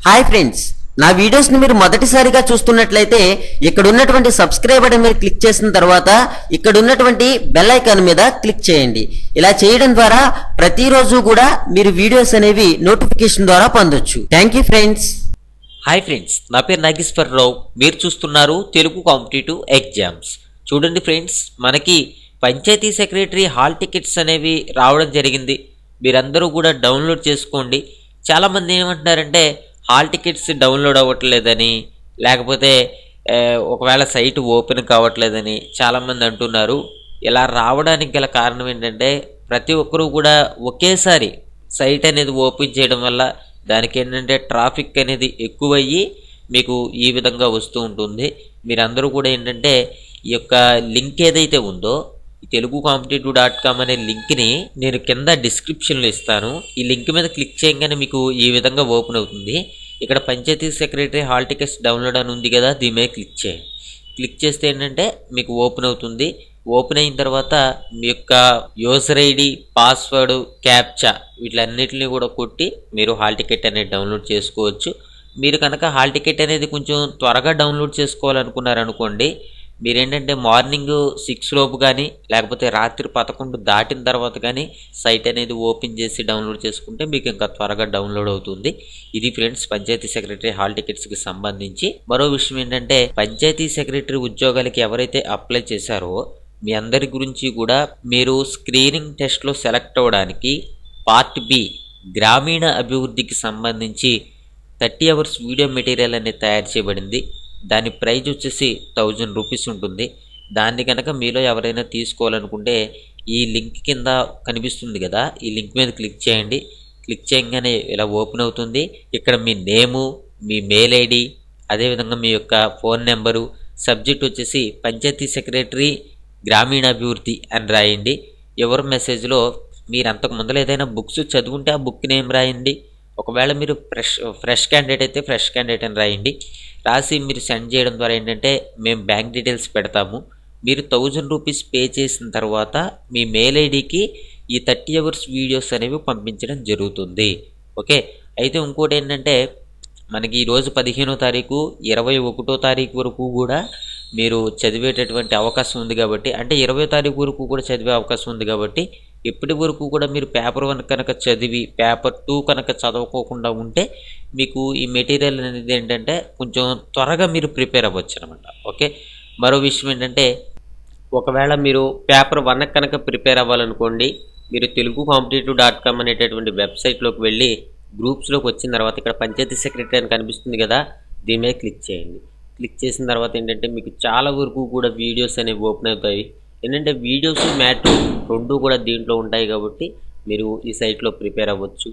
Hi friends, నా videos ని మీరు మొదటిసారిగా చూస్తున్నట్లయితే ఇక్కడ ఉన్నటువంటి సబ్స్క్రైబ్ బటన్ మీద క్లిక్ చేసిన తర్వాత ఇక్కడ ఉన్నటువంటి బెల్ ఐకాన్ మీద క్లిక్ చేయండి. ఇలా చేయడం ద్వారా ప్రతిరోజు కూడా మీరు వీడియోస్ అనేవి నోటిఫికేషన్ ద్వారా పొందొచ్చు. Thank you friends. హాయ్ ఫ్రెండ్స్, నా పేరు నాగేశ్వరరావు. మీరు చూస్తున్నారు తెలుగు కాంపిటేటివ్ ఎగ్జామ్స్. చూడండి ఫ్రెండ్స్, మనకి పంచాయతీ సెక్రటరీ హాల్ టికెట్స్ అనేవి రావడం జరిగింది. మీరందరూ కూడా డౌన్లోడ్ చేసుకోండి. చాలామంది ఏమంటున్నారంటే హాల్ టికెట్స్ డౌన్లోడ్ అవ్వట్లేదని, లేకపోతే ఒకవేళ సైట్ ఓపెన్ కావట్లేదని చాలామంది అంటున్నారు. ఇలా రావడానికి గల కారణం ఏంటంటే ప్రతి ఒక్కరూ కూడా ఒకేసారి సైట్ అనేది ఓపెన్ చేయడం వల్ల దానికి ఏంటంటే ట్రాఫిక్ అనేది ఎక్కువయ్యి మీకు ఈ విధంగా వస్తూ ఉంటుంది. మీరందరూ కూడా ఏంటంటే ఈ యొక్క లింక్ ఏదైతే ఉందో telugucompetitive.com అనే లింక్ని నేను కింద డిస్క్రిప్షన్లో ఇస్తాను. ఈ లింక్ మీద క్లిక్ చేయగానే మీకు ఈ విధంగా ఓపెన్ అవుతుంది. ఇక్కడ panchayati secretary hall tickets download అని ఉంది కదా, దీని మీద క్లిక్ చేయండి. క్లిక్ చేస్తే ఏంటంటే మీకు ఓపెన్ అవుతుంది. ఓపెన్ అయిన తర్వాత మీ యొక్క యూజర్ ఐడి, పాస్వర్డ్, క్యాప్చా వీటిలన్నిటిని కూడా కొట్టి మీరు హాల్ టికెట్ అనేది డౌన్లోడ్ చేసుకోవచ్చు. మీరు కనుక హాల్ టికెట్ అనేది కొంచెం త్వరగా డౌన్లోడ్ చేసుకోవాలనుకున్నారనుకోండి, మీరేంటంటే మార్నింగ్ 6 లోపు కానీ లేకపోతే రాత్రి 11 దాటిన తర్వాత కానీ సైట్ అనేది ఓపెన్ చేసి డౌన్లోడ్ చేసుకుంటే మీకు ఇంకా త్వరగా డౌన్లోడ్ అవుతుంది. ఇది ఫ్రెండ్స్ పంచాయతీ సెక్రటరీ హాల్ టికెట్స్కి సంబంధించి. మరో విషయం ఏంటంటే పంచాయతీ సెక్రటరీ ఉద్యోగాలకి ఎవరైతే అప్లై చేశారో మీ అందరి గురించి కూడా మీరు స్క్రీనింగ్ టెస్ట్లో సెలెక్ట్ అవ్వడానికి పార్ట్ బి గ్రామీణ అభివృద్ధికి సంబంధించి 30 hours వీడియో మెటీరియల్ అనేది తయారు చేయబడింది. దాని ప్రైజ్ వచ్చేసి 1000 రూపీస్ ఉంటుంది. దాన్ని కనుక మీలో ఎవరైనా తీసుకోవాలనుకుంటే ఈ లింక్ కింద కనిపిస్తుంది కదా, ఈ లింక్ మీద క్లిక్ చేయండి. క్లిక్ చేయగానే ఇలా ఓపెన్ అవుతుంది. ఇక్కడ మీ నేము, మీ మెయిల్ ఐడి, అదేవిధంగా మీ యొక్క ఫోన్ నెంబరు, సబ్జెక్ట్ వచ్చేసి పంచాయతీ సెక్రటరీ గ్రామీణాభివృద్ధి అని రాయండి. ఎవరి మెసేజ్లో మీరు అంతకు ముందర ఏదైనా బుక్స్ చదువుంటే ఆ బుక్ నేమ్ రాయండి. ఒకవేళ మీరు ఫ్రెష్ క్యాండిడేట్ అయితే ఫ్రెష్ క్యాండిడేట్ అని రాయండి. రాసి మీరు సెండ్ చేయడం ద్వారా ఏంటంటే మేము బ్యాంక్ డీటెయిల్స్ పెడతాము. మీరు 1000 రూపీస్ పే చేసిన తర్వాత మీ మెయిల్ ఐడికి ఈ 30 hours వీడియోస్ అనేవి పంపించడం జరుగుతుంది. ఓకే, అయితే ఇంకోటి ఏంటంటే మనకి ఈరోజు 15వ తారీఖు, 21వ తారీఖు వరకు కూడా మీరు చదివేటటువంటి అవకాశం ఉంది కాబట్టి, అంటే 20వ తారీఖు వరకు కూడా చదివే అవకాశం ఉంది కాబట్టి ఇప్పటి వరకు కూడా మీరు పేపర్ 1 కనుక చదివి పేపర్ 2 కనుక చదవకోకుండా ఉంటే మీకు ఈ మెటీరియల్ అనేది ఏంటంటే కొంచెం త్వరగా మీరు ప్రిపేర్ అవ్వచ్చు అనమాట. ఓకే, మరో విషయం ఏంటంటే ఒకవేళ మీరు పేపర్ 1 కనుక ప్రిపేర్ అవ్వాలనుకోండి, మీరు telugucompetitive.com అనేటటువంటి వెబ్సైట్లోకి వెళ్ళి గ్రూప్స్లోకి వచ్చిన తర్వాత ఇక్కడ పంచాయతీ సెక్రటరీ అని కనిపిస్తుంది కదా, దీని మీద క్లిక్ చేయండి. క్లిక్ చేసిన తర్వాత ఏంటంటే మీకు చాలా వరకు కూడా వీడియోస్ అనేవి ఓపెన్ అవుతాయి. ఏంటంటే వీడియోస్, మ్యాటర్ రెండు కూడా దీంట్లో ఉంటాయి కాబట్టి మీరు ఈ సైట్లో ప్రిపేర్ అవ్వచ్చు.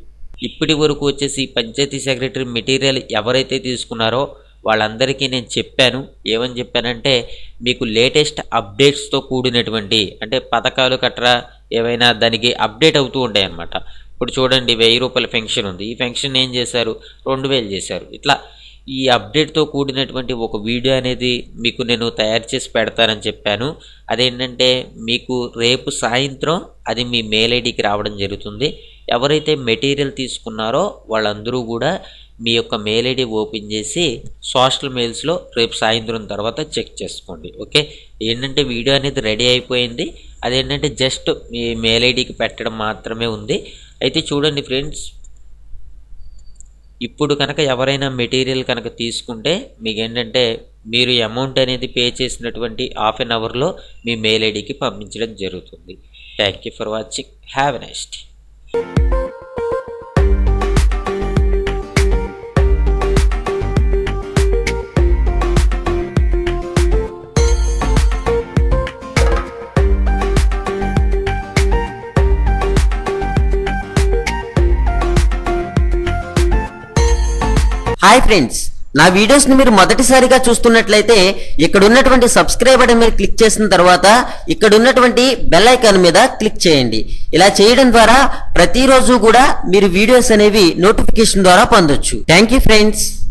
ఇప్పటి వరకు వచ్చేసి పంచాయతీ సెక్రటరీ మెటీరియల్ ఎవరైతే తీసుకున్నారో వాళ్ళందరికీ నేను చెప్పాను. ఏమని చెప్పానంటే మీకు లేటెస్ట్ అప్డేట్స్తో కూడినటువంటి, అంటే పథకాలు కట్రా ఏవైనా దానికి అప్డేట్ అవుతూ ఉంటాయి అన్నమాట. ఇప్పుడు చూడండి 1000 రూపాయల ఫెన్షన్ ఉంది. ఈ ఫెన్షన్ ఏం చేశారు, 2000 చేశారు. ఇట్లా ఈ అప్డేట్తో కూడినటువంటి ఒక వీడియో అనేది మీకు నేను తయారు చేసి పెడతానని చెప్పాను. అదేంటంటే మీకు రేపు సాయంత్రం అది మీ మెయిల్ ఐడికి రావడం జరుగుతుంది. ఎవరైతే మెటీరియల్ తీసుకున్నారో వాళ్ళందరూ కూడా మీ యొక్క మెయిల్ ఐడి ఓపెన్ చేసి సోషల్ మెయిల్స్లో రేపు సాయంత్రం తర్వాత చెక్ చేసుకోండి. ఓకే, ఏంటంటే వీడియో అనేది రెడీ అయిపోయింది. అదేంటంటే జస్ట్ మీ మెయిల్ ఐడికి పెట్టడం మాత్రమే ఉంది. అయితే చూడండి ఫ్రెండ్స్, ఇప్పుడు కనుక ఎవరైనా మెటీరియల్ కనుక తీసుకుంటే మీకు ఏంటంటే మీరు అమౌంట్ అనేది పే చేసినటువంటి హాఫ్ అన్ అవర్లో మీ మెయిల్ ఐడికి పంపించడం జరుగుతుంది. Thank you for watching. Have a nice day. Hi friends, నా వీడియోస్ ని మీరు మొదటిసారిగా చూస్తున్నట్లయితే ఇక్కడ ఉన్నటువంటి సబ్స్క్రైబ్ బటన్ మీద క్లిక్ చేసిన తర్వాత ఇక్కడ ఉన్నటువంటి బెల్ ఐకాన్ మీద క్లిక్ చేయండి. ఇలా చేయడం ద్వారా ప్రతిరోజు కూడా మీరు వీడియోస్ అనేవి నోటిఫికేషన్ ద్వారా పొందొచ్చు. Thank you friends.